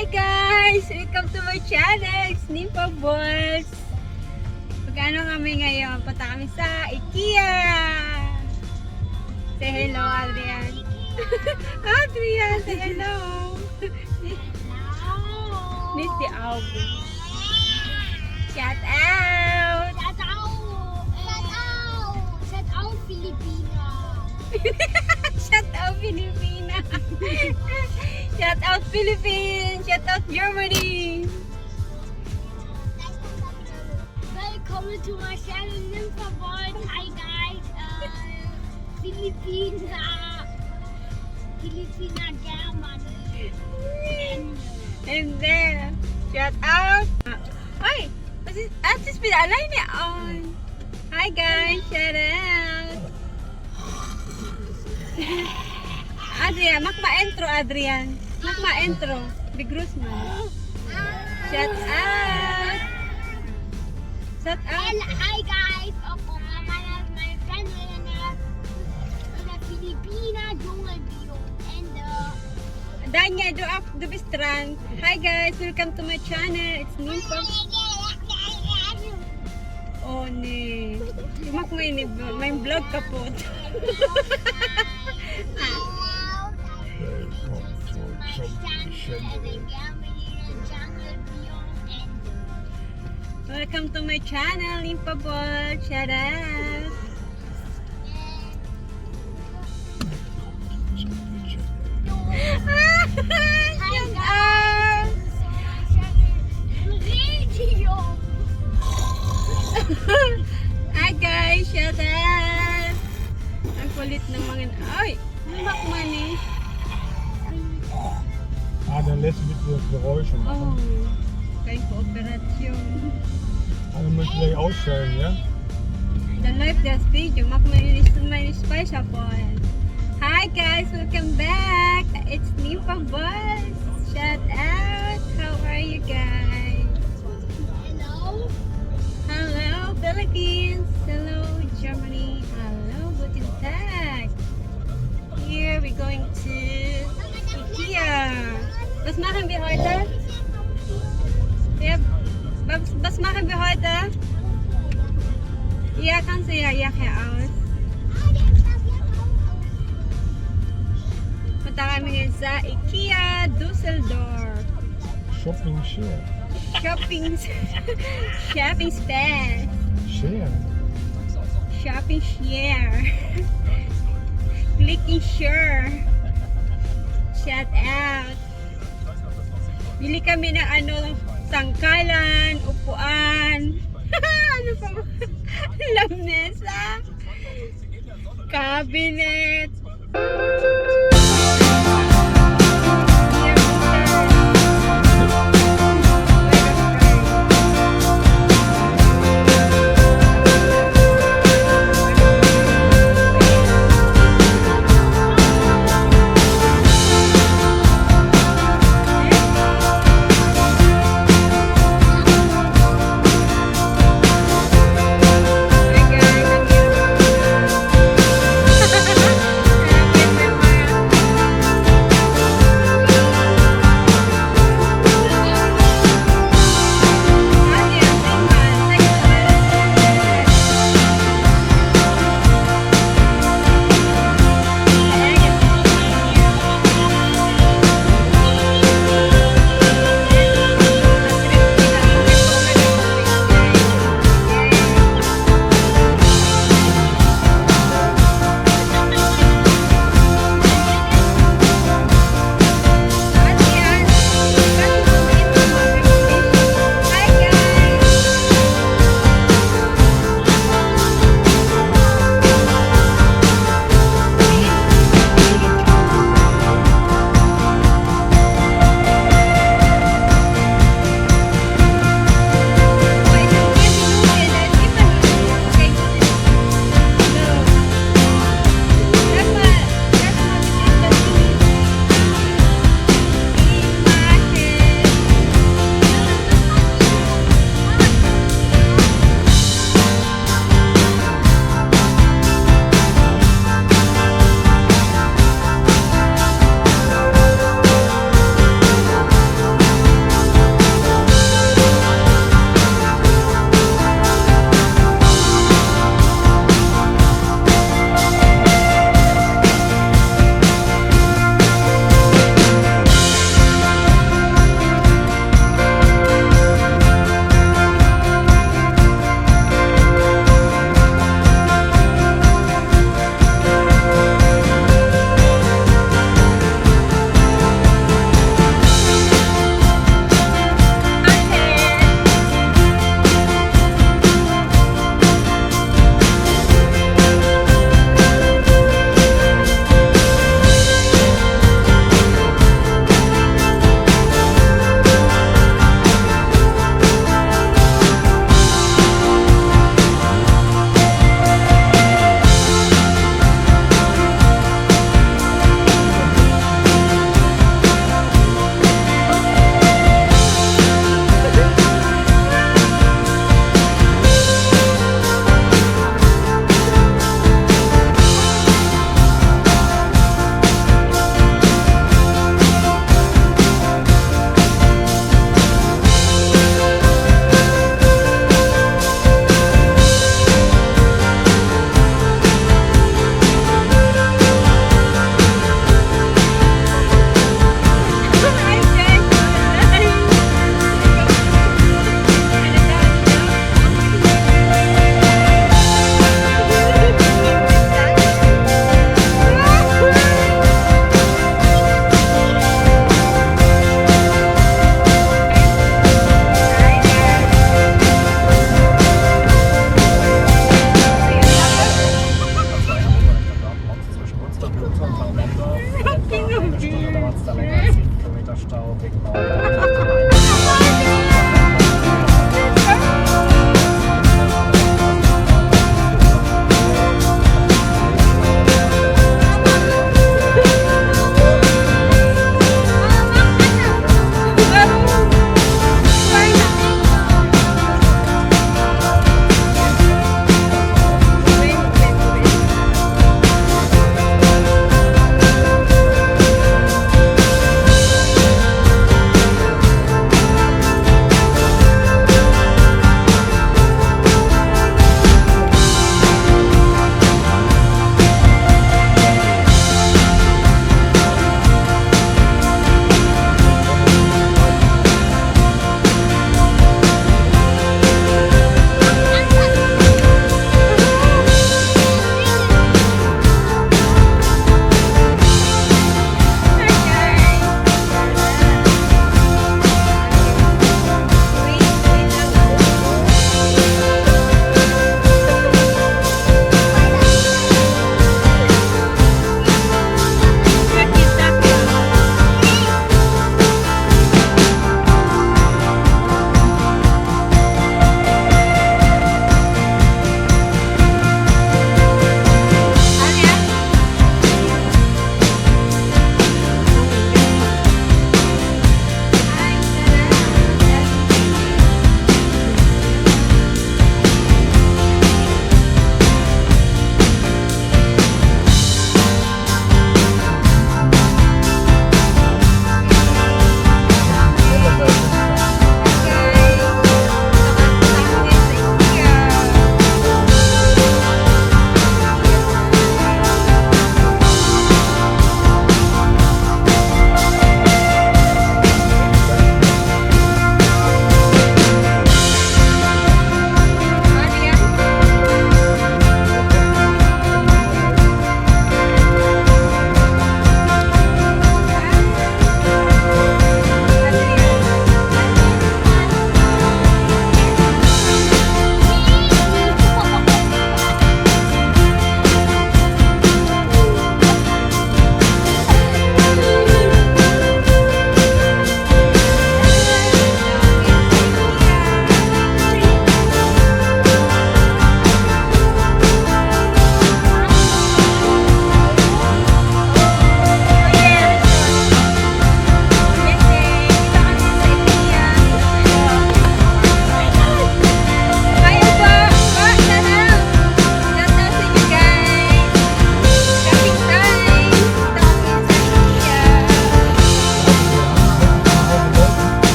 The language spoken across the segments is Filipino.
Hi guys! Welcome to my channel! It's Nimpa Balls! Pagkano kami ngayon? Punta kami sa Ikea! Say hello, Adrian! Adrian! Say hello! Miss the Aubrey! Shout out! Shout out! Shout out Filipina! Shout out Philippines! Shout out Philippines! Shout out Germany! Welcome to my channel, Nimpa Boys. Hi guys! Filipina! Filipina, Germany! And then, shout out! Ay! Atis pinalay niya on! Hi guys! Shout out! Adrian, makma-intro Adrian. Makma-intro. Big Grossman. Shout out! Shout out! Hi guys! Ako naman my friend na Filipina, Dungabio. And Danya, do Bistran. Hi guys! Welcome to my channel. It's Nimpa. Oh, ne. Tumak mo yun. May vlog ka po. Welcome to my channel, Nimpa Ball. Shout out. Shout out. Hi guys, shout out. Ang kulit ng mga... Ay! Makman eh. Dann lässt mit so Geräusche Oh, machen. kein Kooperation. Dann müssen wir gleich ausstellen, ja? Dann läuft das Video. Mach meine Speichervoll. Hi guys, welcome back. It's Nimpa Balls. Shout out. How are you guys? Hello? Hello Philippines. Hello Germany. Hello Guten Tag. Here we're going to Ikea. Was machen wir heute? Ja, was machen wir heute? Ja, kannst du ja hier aus. Punta kami ngayon sa Ikea Düsseldorf. Shopping share. Shopping space. Share. Shopping share. Click and share. Shout out. Bili kami ng tangkalan, upuan. Ano pa ba? Lamesa. Cabinet. Hi guys,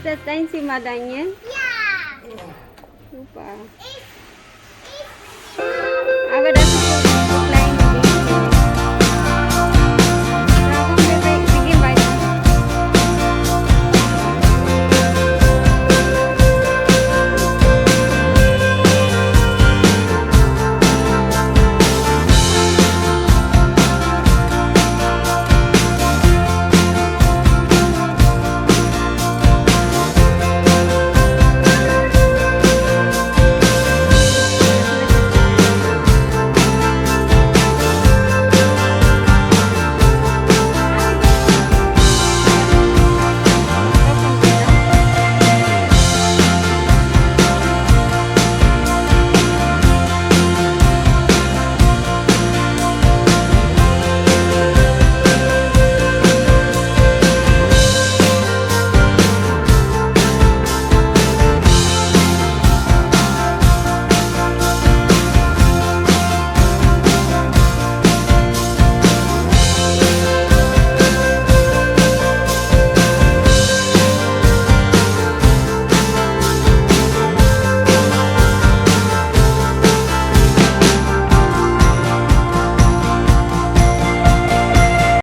Ist das dein Zimmer, Daniel? Ja. Super. Ich. Aber das ist so